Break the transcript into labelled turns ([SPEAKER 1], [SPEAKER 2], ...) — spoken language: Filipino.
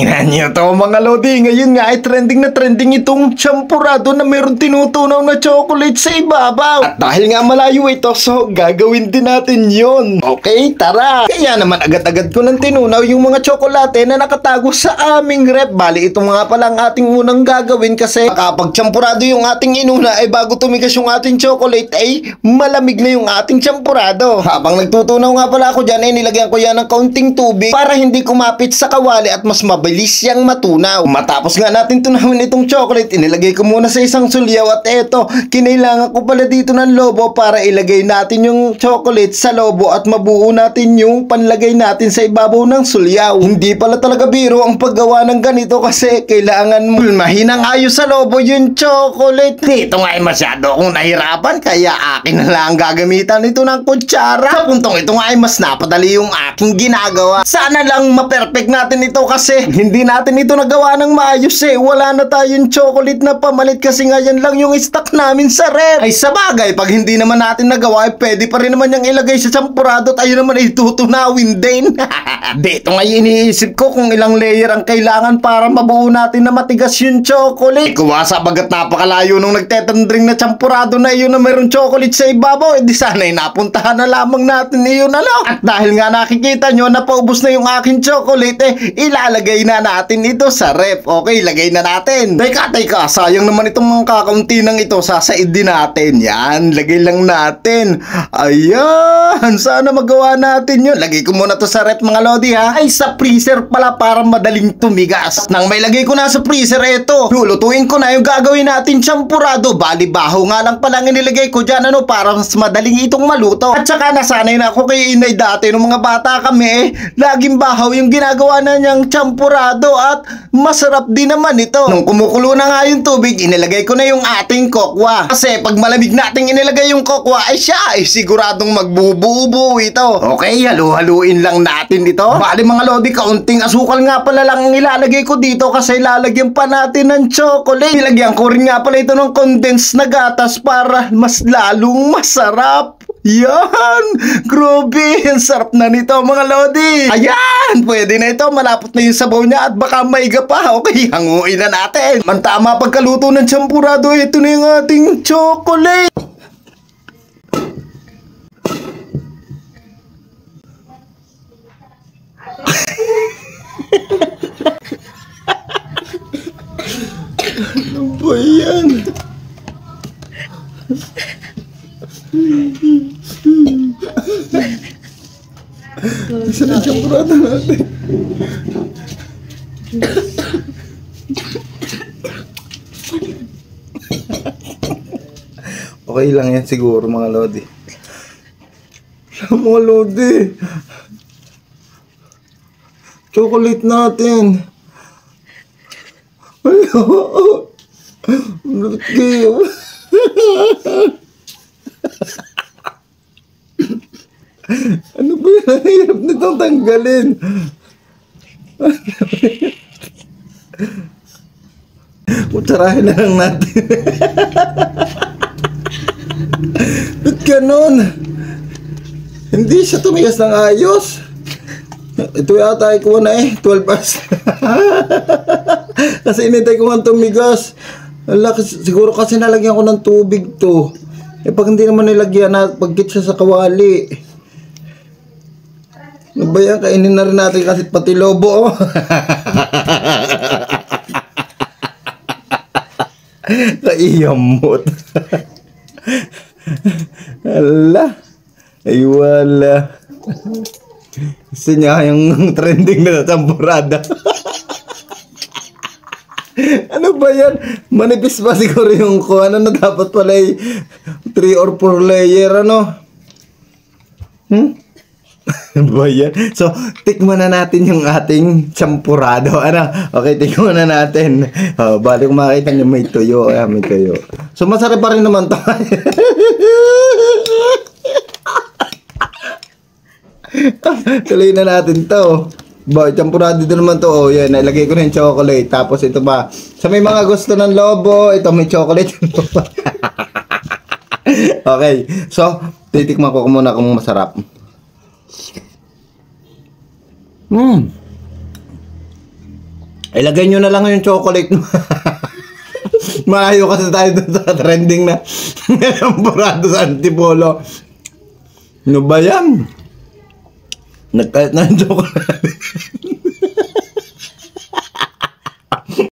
[SPEAKER 1] Tingnan niyo to mga lodi. Ngayon nga ay trending na trending itong champurado na meron tinutunaw na chocolate sa ibabaw. At dahil nga malayo ito, so gagawin din natin yun. Okay, tara. Kaya naman agad-agad ko nang tinunaw yung mga tsokolate na nakatago sa aming rep. Bali, ito nga pala ang ating unang gagawin kasi kapag champurado yung ating inuna ay bago tumigas yung ating chocolate ay malamig na yung ating champurado. Habang nagtutunaw nga pala ako dyan ay nilagyan ko yan ng kaunting tubig para hindi kumapit sa kawali at mas mabilis siyang matunaw. Matapos nga natin tunawin itong chocolate, inilagay ko muna sa isang sulyaw at eto, kinailangan ko pala dito ng lobo para ilagay natin yung chocolate sa lobo at mabuo natin yung panlagay natin sa ibabaw ng sulyaw. Hindi pala talaga biro ang paggawa ng ganito kasi kailangan mo mahinang ayos sa lobo yung chocolate. Dito nga ay masyado akong nahirapan kaya akin na lang gagamitan ito ng kutsara. Sa puntong ito nga ay mas napadali yung aking ginagawa. Sana lang ma-perfect natin ito kasi hindi natin ito nagawa ng maayos eh. Wala na tayong chocolate na pamalit kasi nga yan lang yung stock namin sa ref. Ay sa bagay, pag hindi naman natin nagawa ay pwede pa rin naman yung ilagay sa champurado at ayun naman ay tutunawin din. Dito nga iniisip ko kung ilang layer ang kailangan para mabuo natin na matigas yung chocolate. Kuwasa bagat napakalayo nung nagtetandring na champurado na iyon na mayroong chocolate sa ibabaw, eh di sana ay napuntahan na lamang natin iyon ano. At dahil nga nakikita nyo na paubos na yung aking chocolate eh, ilalagay na natin ito sa ref. Okay, lagay na natin. Teka, sayang naman itong mga kakaunti ng ito, sasaid din natin. Yan, lagay lang natin. Ayan, sana magawa natin yun. Lagay ko muna to sa ref mga lodi ha. Ay sa freezer pala para madaling tumigas. Nang may lagay ko na sa freezer, eto, lulutuin ko na yung gagawin natin champurado. Bali baho nga lang pala nilagay ko dyan ano, para mas madaling itong maluto. At saka nasanay na ako kay inay dati nung mga bata kami eh, laging bahaw yung ginagawa na niyang champurado at masarap din naman ito. Nung kumukulo na nga yung tubig, inilagay ko na yung ating kokwa. Kasi pag malamig nating inilagay yung kokwa ay siya ay siguradong magbubuo ito. Okay, halu-haluin lang natin ito. Bali mga lodi, kaunting asukal nga pala lang ang ilalagay ko dito kasi lalagyan pa natin ng chocolate. Nilagyan ko rin nga pala ito ng condensed na gatas para mas lalong masarap. Yan! Grabe! Ang sarap na nito mga lodi! Ayan! Pwede na ito. Malapot na yung sabaw niya at baka maiga pa. Okay, hanguin na natin. Mantama pagkaluto ng champurado, ito na yung ating chocolate. Ano ba yan? Isa na champurado natin. Okay lang yan siguro mga lodi. Mga lodi, chocolate natin. Kayo. Ano ba yun? Ang hirap nitong tanggalin. Kutsarahin na lang natin. Ba't ganun? Hindi siya tumigas ng ayos. Ito yata ay kuha na eh, 12 hours. Kasi inintay ko nga tumigas. Siguro kasi nalagyan ko ng tubig to. Eh pag hindi naman nilagyan na pagkit siya sa kawali. Ano ba yan? Kainin na rin natin kasi pati lobo. Oh. Kaiyamot. Ala. Ay wala. Gusto niya yung trending na champurado. Ano ba yan? Manipis ba siguro yung kuha na dapat pala 3 or 4 layer ano? Ba yan? So, tikman na natin yung ating champurado. Ano? Okay, tikman na natin. Bali kung makita nyo may tuyo. Ayan, may tuyo. So, masarap pa rin naman to. Tuloy na natin to. Champurado din naman to. Oh, yan. Nalagay ko na yung chocolate. Tapos ito ba? Sa may mga gusto ng lobo, ito may chocolate. Okay. So, titikman ko muna kung masarap.
[SPEAKER 2] Ilagay nyo na lang yung chocolate mo. Malayo kasi tayo dun sa trending na champurado sa Antipolo. Ano ba yan? Nagkait na yung chocolate.